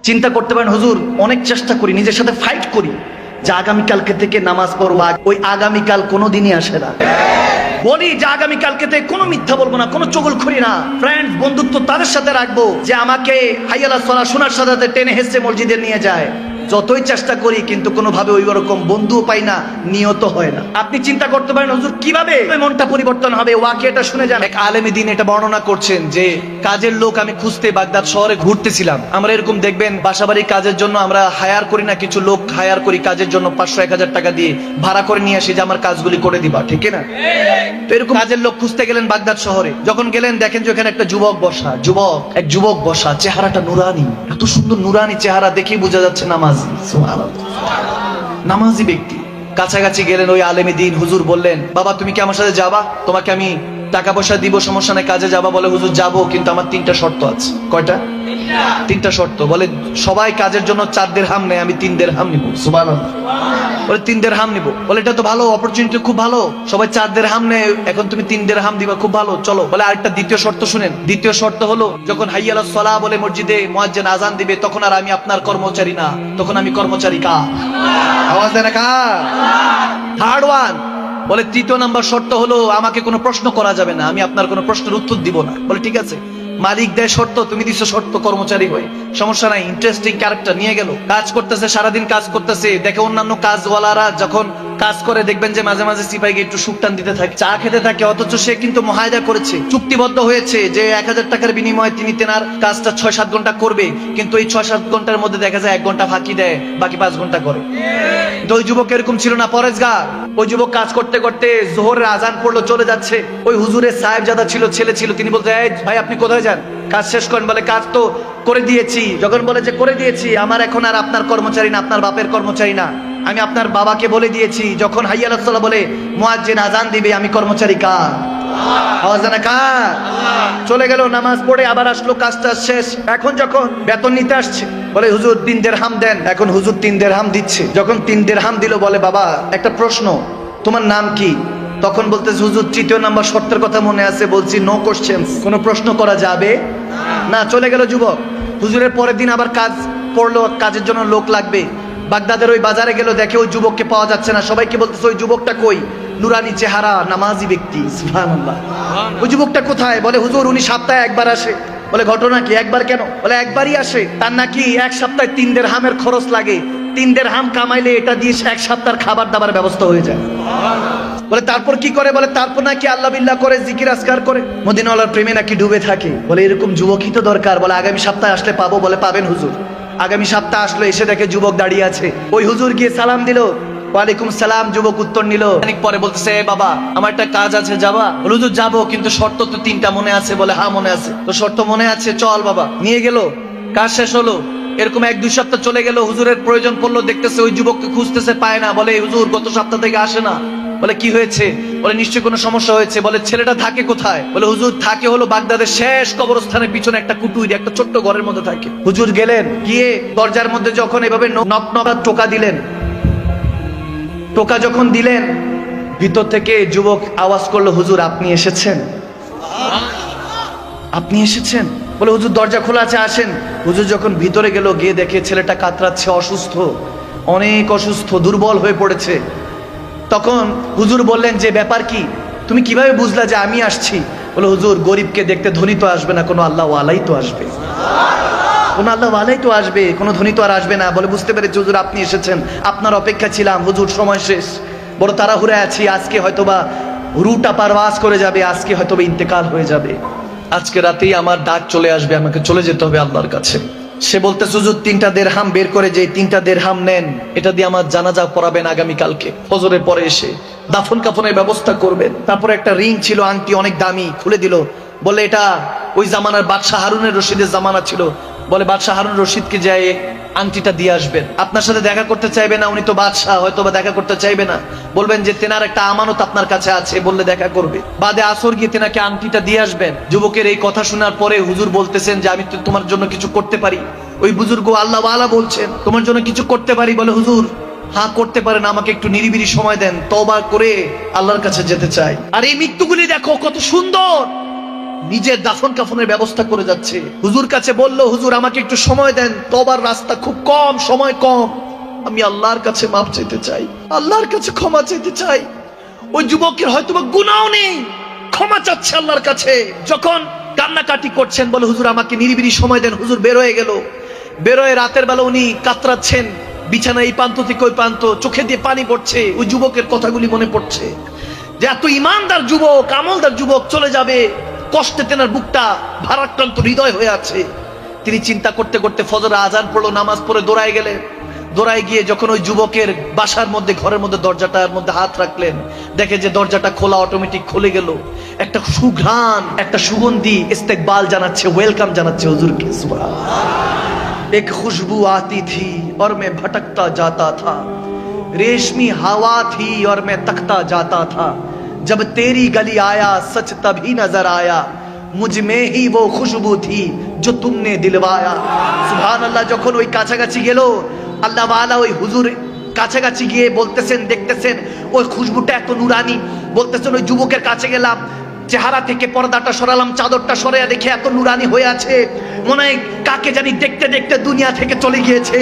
চিন্তা করতে পারেন হুজুর, অনেক চেষ্টা করি, নিজের সাথে ফাইট করি যে আগামীকালকে থেকে নামাজ পড়বো, ওই আগামীকাল কোনোদিনই আসে না। বলি যে আগামীকালকে থেকে কোনো মিথ্যা বলবো না, কোনো চগলখড়ি না, ফ্রেন্ড বন্ধুত্ব তাদের সাথে রাখবো যে আমাকে হাইয়ালা সালাহ শোনার সাথে টেনে হেসে মসজিদে নিয়ে যায়। যতই চেষ্টা করি কিন্তু কোনোভাবে ওই রকম বন্ধুও পাই না, নিয়ত হয় না। আপনি চিন্তা করতে পারেন হুজুর কিভাবে মনটা পরিবর্তন হবে? ওয়াকিয়াটা শুনে যান। এক আলেমী দিন এটা বর্ণনা করছেন যে কাজের লোক আমি খুঁজতে বাগদাদ শহরে ঘুরতেছিলাম। আমরা এরকম দেখবেন বাসাবাড়ি কাজের জন্য আমরা হায়ার করি না, কিছু লোক হায়ার করি কাজের জন্য 500-1000 টাকা দিয়ে ভাড়া করে নিয়ে আসি যে আমার কাজগুলি করে দিবা, ঠিক না? তো এরকম কাজের লোক খুঁজতে গেলেন বাগদাদ শহরে। যখন গেলেন দেখেন যে ওখানে একটা যুবক বসা, চেহারাটা নুরানি, এত সুন্দর নুরানি চেহারা, দেখেই বোঝা যাচ্ছে নামাজি, নামাজি ব্যক্তি। কাছাকাছি গেলেন ওই আলেমী দিন, হুজুর বললেন বাবা তুমি কি আমার সাথে যাবা? তোমাকে আমি টাকা পয়সা দিব, সমস্যা নাই, কাজে যাবা? বলে হুজুর যাবো, কিন্তু আমার 3টা শর্ত আছে। কয়টা? 3টা শর্ত। বলে সবাই কাজের জন্য 4 দিরহাম নেয়, আমি 3 দিরহাম নিব। সুবহানাল্লাহ। বলে 3 দিরহাম নিব। বলে এটা তো ভালো অপরচুনিটি, খুব ভালো, সবাই 4 দিরহাম নেয়, এখন তুমি 3 দিরহাম দিবা, খুব ভালো, চলো। বলে আরেকটা দ্বিতীয় শর্ত শুনেন। দ্বিতীয় শর্ত হলো যখন হাইয়া আলাস সালাহ বলে মসজিদে মুয়াজ্জিন আযান দিবে তখন আর আমি আপনার কর্মচারী না, তখন আমি কর্মচারী কার? আওয়াজ দেন কার? Third one. বলে তৃতীয় নাম্বার শর্ত হলো আমাকে কোনো প্রশ্ন করা যাবে না, আমি আপনার কোনো প্রশ্নের উত্তর দিব না। বলে ঠিক আছে, মালিক দেয় শর্ত, তুমি দিছো শর্ত, কর্মচারী হয়ে সমস্যা নাই। ইন্টারেস্টিং ক্যারেক্টার নিয়ে গেল, কাজ করতেছে, সারাদিন কাজ করতেছে। দেখে অন্যান্য কাজওয়ালারা যখন কাজ করে দেখবেন যে মাঝে মাঝে সিপাহীকে একটু সুকটান দিতে থাকে, চা খেতে থাকে, অথচ সে কিন্তু মুআহাদা করেছে, চুক্তিবদ্ধ হয়েছে যে 1000 টাকার বিনিময়ে তিনি তেনার কাজটা 6-7 ঘন্টা করবে, কিন্তু এই 6-7 ঘন্টার মধ্যে দেখা যায় 1 ঘন্টা ফাঁকি দেয়, বাকি 5 ঘন্টা করে। তো ওই যুবক এরকম ছিল না, পরেজগার। ওই যুবক কাজ করতে করতে জোহরের আজান পড়লো, চলে যাচ্ছে। ওই হুজুরের সাহেবজাদা ছিল, ছেলে ছিল, তিনি বলতে এই ভাই আপনি কোথায় যান? কাজ শেষ করেন। বলে কাজ তো করে দিয়েছি। যখন বলে যে করে দিয়েছি, আমার এখন আর আপনার কর্মচারী না, আপনার বাপের কর্মচারী না, আমি আপনার বাবাকে বলে দিয়েছি যখন হাইয়া আলাস সালাহ বলে মুয়াজ্জিন আযান দিবে আমি কর্মচারী কার? আওয়াজ দেন কার? চলে গেল, নামাজ পড়ে আবার আসলো, কাজটা শেষ। এখন যখন বেতন নিতে আসছে বলে হুজুর 3 দিরহাম দেন। এখন হুজুর 3 দিরহাম দিচ্ছে। যখন 3 দিরহাম দিল বলে বাবা একটা প্রশ্ন, তোমার নাম কি? তখন বলতেছে হুজুর 3য় নাম্বার শর্তের কথা মনে আছে, বলছি নো কোশ্চেনস, কোনো প্রশ্ন করা যাবে না। চলে গেল যুবক। হুজুরের পরের দিন আবার কাজ পড়লো, কাজের জন্য লোক লাগবে। বাগদাদের ওই বাজারে গেল, দেখে ওই যুবককে পাওয়া যাচ্ছে না। সবাইকে বলতেছে ওই যুবকটা কই? নুরানি চেহারা, নামাজি ব্যক্তি। সুবহানাল্লাহ। ওই যুবকটা কোথায়? বলে হুজুর উনি সপ্তাহে একবার আসে। বলে ঘটনা কি? একবার কেন? বলে একবারই আসে, তার নাকি 1 সপ্তাহে 3 দিরহামের খরচ লাগে, 3 দিরহাম কামাইলে এটা দিয়ে 1 সপ্তাহের খাবার দাবার ব্যবস্থা হয়ে যায়। বলে তারপর কি করে? বলে তারপর নাকি আল্লাহ বিল্লাহ করে, জিকির আজকার করে, মদিনাওয়ালার প্রেমে নাকি ডুবে থাকে। বলে এরকম যুবকই তো দরকার। বলে আগামী সপ্তাহে আসলে পাবো? বলে পাবেন হুজুর। আগামী সপ্তাহে আসলো, এসে দেখে যুবক দাঁড়িয়ে আছে। ওই হুজুর গিয়ে সালাম দিল, ওয়ালাইকুম সালাম, যুবক উত্তর নিল। অনেক পরে বলতেছে বাবা আমার একটা কাজ আছে, যাবা? বলে হুজুর যাবো, কিন্তু শর্ত তো 3টা মনে আছে। বলে হ্যাঁ মনে আছে। তো শর্ত মনে আছে, চল বাবা। নিয়ে গেল, কাজ শেষ হলো। এরকম 1-2 সপ্তাহ চলে গেল, হুজুরের প্রয়োজন পড়লো, দেখতেছে ওই যুবককে খুঁজতেছে, পায় না। বলে হুজুর গত সপ্তাহ থেকে আসে না। বলে কি হয়েছে? বলে নিশ্চয়ই কোনো সমস্যা হয়েছে। বলে ছেলেটা থাকে কোথায়? বলে হুজুর থাকে হলো বাগদাদের শেষ কবরস্থানের পিছনে একটা কুটুরি, একটা ছোট্ট ঘরের মধ্যে থাকে। হুজুর গেলেন, গিয়ে দরজার মধ্যে যখন এভাবে নক টোকা দিলেন, টোকা যখন দিলেন, ভিতর থেকে যুবক আওয়াজ করলো হুজুর আপনি এসেছেন? আপনি এসেছেন? বলে হুজুর দরজা খোলা আছে, আসেন। হুজুর যখন ভিতরে গেল, গিয়ে দেখে ছেলেটা কাতরাচ্ছে, অসুস্থ, অনেক অসুস্থ, দুর্বল হয়ে পড়েছে। তখন হুজুর বললেন যে ব্যাপার কি, তুমি কিভাবে বুঝলা যে আমি আসছি? বলে হুজুর গরিবকে দেখতে ধনী তো আসবে না, কোনো আল্লাহ ওয়ালাই তো আসবে, কোনো আল্লাহ ওয়ালাই তো আসবে, কোনো ধনী তো আর আসবে না। বলে বুঝতে পেরেছি হুজুর আপনি এসেছেন, আপনার অপেক্ষা ছিলাম। হুজুর সময় শেষ, বড় তাড়াহুড়ে আছি, আজকে হয়তোবা রুটা পারওয়াজ করে যাবে, আজকে হয়তোবা ইন্তেকাল হয়ে যাবে, আজকে রাতেই আমার ডাক চলে আসবে, আমাকে চলে যেতে হবে আল্লাহর কাছে। সে বলতে হুজুর 3টা দিরহাম বের করে, যে 3টা দিরহাম নেন, এটা দিয়ে আমার জানাজা পড়াবেন আগামীকালকে ফজরের পরে এসে, দাফন কাফনের ব্যবস্থা করবেন। তারপরে একটা রিং ছিল, আংটি অনেক দামি, খুলে দিল। বলে এটা ওই জামানার বাদশাহ হারুনের রশিদের জামানা ছিল। বলে বাদশাহ হারুন রশিদকে যায় আংটিটা দিয়ে আসবেন, আপনার সাথে দেখা করতে চাইবে না, উনি তো বাদশাহ, হয়তো বা দেখা করতে চাইবে না, বলবেন যে তেনার একটা আমানত আপনার কাছে আছে, বললে দেখা করবে। বাদে আসর গিয়ে তেনাকে আংটিটা দিয়ে আসবেন। যুবকের এই কথা শোনার পরে হুজুর বলতেছেন যে আমি তো তোমার জন্য কিছু করতে পারি। ওই বুজুর্গ আল্লাহ ওয়ালা বলছেন তোমার জন্য কিছু করতে পারি। বলে হুজুর হ্যাঁ করতে পারেন, আমাকে একটু নিরিবিলি সময় দেন, তওবা করে আল্লাহর কাছে যেতে চাই। আর এই মৃত্যুগুলি দেখো কত সুন্দর, নিজের দাফন কাফনের ব্যবস্থা করে যাচ্ছে। হুজুর কাছে বলল, হুজুর আমাকে একটু সময় দেন, তবার রাস্তা খুব কম, সময় কম, আমি আল্লাহর কাছে মাপ চাইতে চাই, আল্লাহর কাছে ক্ষমা চাইতে চাই। ওই যুবকের হয়তো বা গুনাহ নেই, ক্ষমা চাচ্ছে আল্লাহর কাছে। যখন কান্নাকাটি করছেন, বলে হুজুর আমাকে নিরিবিলি সময় দেন। হুজুর বের হয়ে গেল। বের হয়ে রাতের বেলা উনি কাতরাচ্ছেন, বিছানা এই প্রান্ত থেকে ওই প্রান্ত, চোখে দিয়ে পানি পড়ছে। ওই যুবকের কথাগুলি মনে পড়ছে যে এত ইমানদার যুবক, আমলদার যুবক চলে যাবে, কষ্টে তেনার বুকটা ভারাক্রান্ত হৃদয় হয়ে আছে। তিনি চিন্তা করতে করতে ফজর আজান পড়লো, নামাজ পড়ে দৌড়ায় গেলেন। দৌড়ায় গিয়ে যখন ওই যুবকের বাসার মধ্যে, ঘরের মধ্যে দরজাটার মধ্যে হাত রাখলেন, দেখে যে দরজাটা খোলা, অটোমেটিক খুলে গেল। একটা সুঘ্রাণ, একটা সুগন্ধি ইস্তেকবাল জানাচ্ছে, ওয়েলকাম জানাচ্ছে হুজুরকে। সুবহানাল্লাহ। एक खुशबू आती थी और मैं भटकता जाता था, रेशमी हवा थी और मैं तकता जाता था, जब तेरी गली आया सच तभी नजर आया, मुझ में ही वो खुशबू थी जो तुमने दिलवाया। सुभान अल्लाह। যখন ওই কাছাকাছি গেল, আল্লাহ ওয়ালা ওই হুজুর কাছাকাছি গিয়ে বলতেছেন, দেখতেছেন ওই খুশবুটা এত নুরানি। বলতেছেন ওই যুবকের কাছে গেলাম, চেহারা থেকে পর্দাটা সরালাম, চাদরটা সরাইয়া দেখে এত নুরানি হয়ে আছে, মনে হয় কাকে জানি দেখতে দেখতে দুনিয়া থেকে চলে গিয়েছে।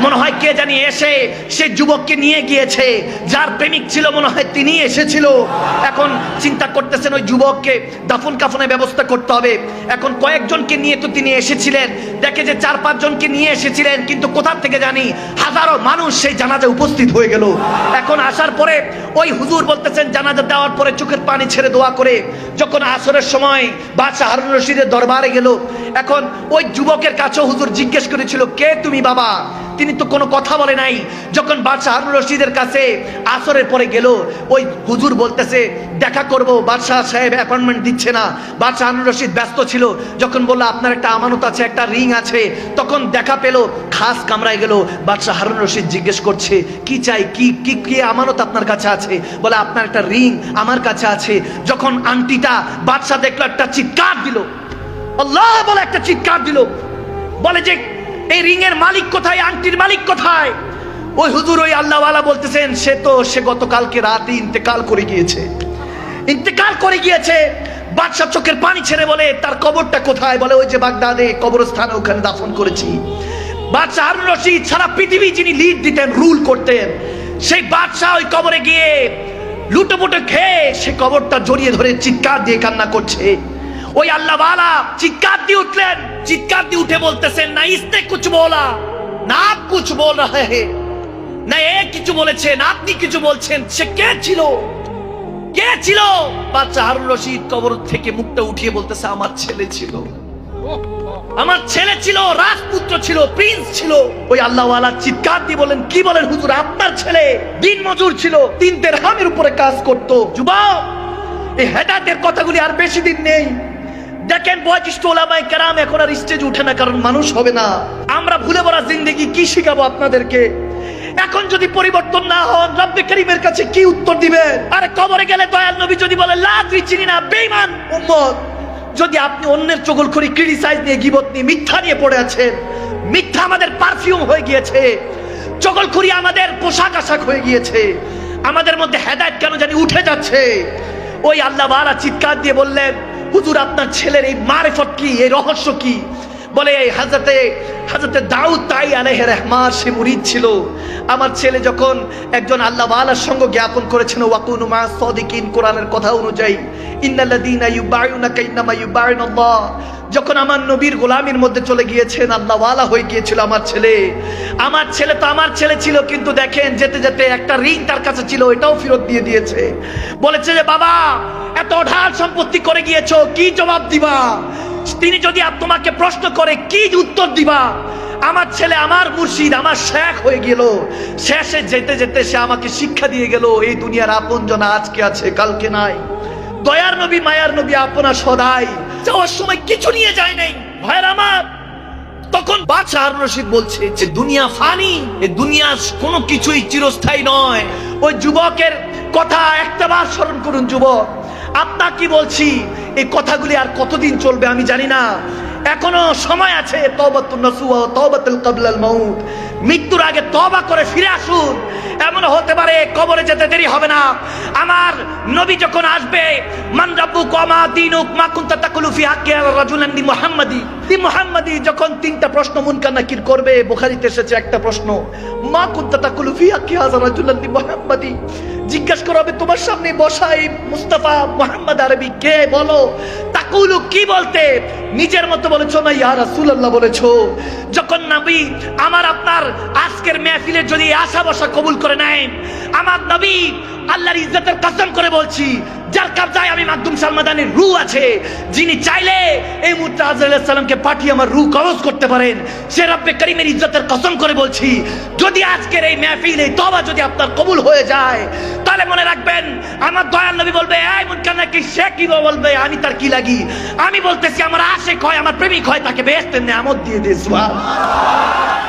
মনে হয় কে জানি এসে সে যুবককে নিয়ে গিয়েছে, যার প্রেমিক ছিল মনে হয় তিনি এসেছিল। এখন চিন্তা করতেছেন ওই যুবককে দাফন কাফনের ব্যবস্থা করতে হবে। এখন কয়েকজনকে নিয়ে তো তিনি এসেছিলেন, দেখে যে 4-5 জনকে নিয়ে এসেছিলেন, কিন্তু কোথা থেকে জানি হাজারো মানুষ সেই জানাজা উপস্থিত হয়ে গেল। এখন আসার পরে ওই হুজুর বলতেছেন, জানাজা দেওয়ার পরে চোখের পানি ছেড়ে দোয়া করে যখন আসরের সময় বাদশা হারুন রশিদের দরবারে গেল, এখন ওই যুবকের কাছে হুজুর জিজ্ঞেস করেছিল, কে তুমি বাবা? তিনি তো কোনো কথা বলে নাই। যখন বাদশা হারুন রশিদের কাছে আসরের পরে গেল, ওই হুজুর বলতেছে দেখা করব, বাদশা সাহেব অ্যাপয়েন্টমেন্ট দিচ্ছে না। বাদশা হারুন রশিদ ব্যস্ত ছিল। যখন বলল আপনার একটা আমানত আছে, একটা রিং আছে, তখন দেখা পেল, খাস কামরায় গেল। বাদশা হারুন রশিদ জিজ্ঞেস করছে, কি চাই, কি কি কি আমানত আপনার কাছে আছে? বলে আপনার একটা রিং আমার কাছে আছে। যখন আংটিটা বাদশা দেখলো, একটা চিৎকার দিল, আল্লাহ বলে একটা চিৎকার দিল, বলে যে এই রিং এর মালিক কোথায়, আংটির মালিক কোথায়? ওই হুজুর ওই আল্লাহওয়ালা বলতেছেন, সে গতকালকে রাতে ইন্তেকাল করে গিয়েছে, ইন্তেকাল করে গিয়েছে। বাদশা চোখের পানি ছেড়ে বলে, তার কবরটা কোথায়? বলে ওই যে বাগদাদে কবরস্থানে, ওখানে দাফন করেছি। বাদশা হারুন রশিদ সারা পৃথিবী যিনি লিড দিতেন, রুল করতেন, সেই বাদশা ওই কবরে গিয়ে লুটোপুটো খেয়ে সে কবরটা জড়িয়ে ধরে চিৎকার দিয়ে কান্না করছে। ওই আল্লাহওয়ালা চিৎকার দিয়ে উঠলেন, চিৎকার দিয়ে উঠে বলতেছেন, না ইসনে কুছ বলা, না আপ কুছ বল রহে হে, না এ কিছু বলেছেন, আপনি কিছু বলছেন। সে কে ছিল, কে ছিল? বাদশা হারুন রশিদ কবর থেকে মুখটা উঠিয়ে বলতেছে, আমার ছেলে ছিল, আমার ছেলে ছিল, রাজপুত্র ছিল, প্রিন্স ছিল। ওই আল্লাহওয়ালা চিৎকার দিয়ে বলেন, কি বলেন হুজুর? আপনার ছেলে দিন মজুর ছিল, 3 দিরহামের উপরে কাজ করত। যুবক, এই হেদায়েতের কথাগুলি আর বেশি দিন নেই। দেখেন বয়োজ্যেষ্ঠ ওলামায়ে কেরাম এখন আর স্টেজে উঠে না, কারণ মানুষ হবে না। আমরা ভুলে ভরা জিন্দেগি কি শিখাবো আপনাদেরকে? এখন যদি পরিবর্তন না হন, রব্বে করিমের কাছে কি উত্তর দিবেন? আরে কবরে গেলে দয়াল নবী যদি বলে লা তুই চিনি না, বেঈমান উম্মত। যদি আপনি অন্যের চগলখড়ি, ক্রিটিসাইজ নিয়ে, গীবত নিয়ে, মিথ্যা নিয়ে পড়ে আছেন, মিথ্যা আমাদের পারফিউম হয়ে গিয়েছে, চগলখড়ি আমাদের পোশাক আশাক হয়ে গিয়েছে, আমাদের মধ্যে হেদায়েত কেন জানি উঠে যাচ্ছে। ওই আল্লাহওয়ালা চিৎকার দিয়ে বললেন, হুজুর আপনার ছেলের এই মারিফত কি, এই রহস্য কি? বলে হযরতে দাউদ তাই আলাইহির রহমান সে মুরিদ ছিল। আমার ছেলে যখন একজন আল্লাহওয়ালার সঙ্গ জ্ঞাপন করেছেন, ওয়াকুনু মা সাদিকিন, কোরআনের কথা অনুযায়ী, ইন্নাল্লাযীনা ইউবাইউনাকা ইন্নামা ইউবাইউনাল্লাহ, যখন আমার নবীর গোলামির মধ্যে চলে গিয়েছেন, আল্লাহওয়ালা হয়ে গিয়েছিল আমার ছেলে। আমার ছেলে তো আমার ছেলে ছিল, কিন্তু দেখেন যেতে যেতে একটা রিং তার কাছে ছিল, এটাও ফেরত দিয়ে দিয়েছে। বলেছে যে বাবা এত ঢাল সম্পত্তি করে গিয়েছো, কি জবাব দিবা? তিনি যদি তোমাকে প্রশ্ন করে কি উত্তর দিবা? আমার ছেলে আমার মুর্শিদ, আমার শেখ হয়ে গেল। শেষে যেতে যেতে সে আমাকে শিক্ষা দিয়ে গেল, এই দুনিয়ার আপনজন আজকে আছে, কালকে নাই। দয়ার নবী, মায়ার নবী আপনা সদাই, যাওয়ার সময় কিছু নিয়ে যায় নাই। ভাইয়ের আমার, তখন বাদশা হারুন রশিদ বলছে যে দুনিয়া ফানি, এই দুনিয়া কোনো কিছুই চিরস্থায়ী নয়। ওই যুবকের কথা একটাবার স্মরণ করুন। যুবক, আপনার কি বলছি, এই কথাগুলি আর কতদিন চলবে আমি জানি না। এখনো সময় আছে, তওবাতুন নাসুহা ওয়া তওবাতুল ক্বাবলাল মাউত, মৃত্যুর আগে তওবা করে ফিরে আসুন। এমন হতে পারে কবরে যেতে দেরি হবে না। আমার নবী যখন আসবে, মান রাব্বুক ওয়া মা দীনুক মা কুনতা তাকুলু ফি হাক্কি রাজুলান দি মুহাম্মাদি, যখন তিনটা প্রশ্ন মুনকার নাকির করবে, বুখারীতে এসেছে একটা প্রশ্ন, মা কুনতা তাকুলু ফি হাক্কি রাজুলান দি মুহাম্মাদি, জিজ্ঞাসা করা হবে তোমার সামনে বসা এই মুস্তাফা মুহাম্মদ আরবি কে, বলো। তাকুলু কি বলতে, নিজের মতো বলেছো না ইয়া রাসূলুল্লাহ বলেছো। যখন নবী আমার আপনার আজকের মেহফিলে যদি আশা বসা কবুল করে নেন, আমার নবী আল্লাহর ইজ্জতের কসম করে বলছি, যার কবজায় আমি মাকদুম সালমাদানের রূহ আছে, যিনি চাইলে এই মুহূর্তে আজরাইল আলাইহিস সালামকে পাঠিয়ে আমার রূহ কবজ করতে পারেন, সে রব্বে করিমের ইজ্জতের কসম করে বলছি, যদি আজকের এই মেহফিল, এই তওবা যদি আপনার কবুল হয়ে যায়, তাহলে মনে রাখবেন আমার দয়াল নবী বলবে, এই মুনকার নাকির সে কি বলবে, আমি তার কি লাগি। আমি বলতেছি আমার আশিক হয়, আমার প্রেমিক হয়, তাকে বেহেশতের নেয়ামত দিয়ে দে। সুবহানাল্লাহ।